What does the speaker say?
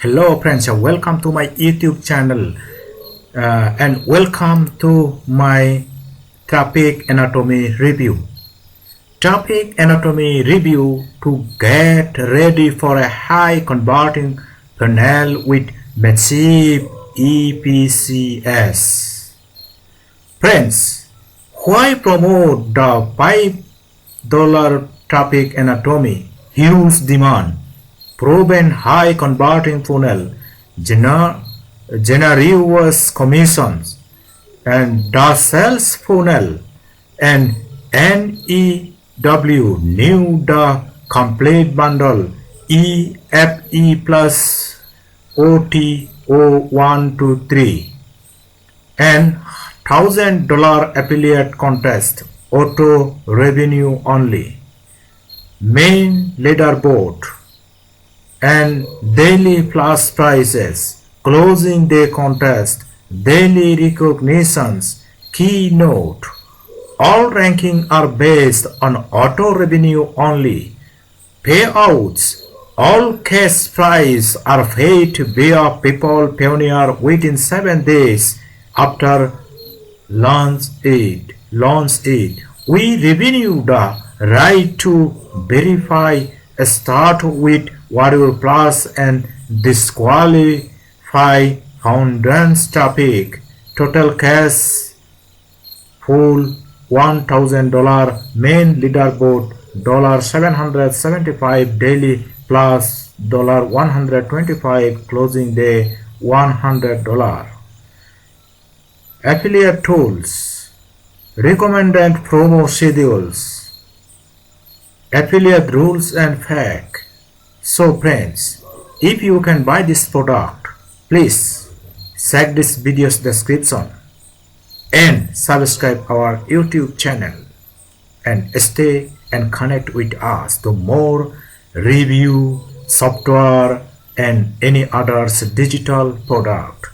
Hello friends, welcome to my YouTube channel and welcome to my traffic anatomy review. Traffic anatomy review to get ready for a high converting funnel with massive EPCS. Friends, why promote the $5 traffic anatomy? Huge demand, proven high converting funnel, generous commissions, and the sales funnel, and NEW new the complete bundle EFE plus OTO123 and $1,000 affiliate contest auto revenue only, main leaderboard and daily flash prices, closing day contest, daily recognitions, keynote. All rankings are based on auto revenue only. Payouts, all cash prize are paid via PayPal Pioneer within 7 days after launch it. We revenue the right to verify, start with Warrior Plus and disqualify founder's traffic. Total cash full $1,000, main leaderboard $775, daily plus $125, closing day $100. Affiliate tools, recommended promo schedules, affiliate rules and facts. So friends, if you can buy this product, please check this video's description and subscribe our YouTube channel and stay and connect with us to more review, software and any others digital product.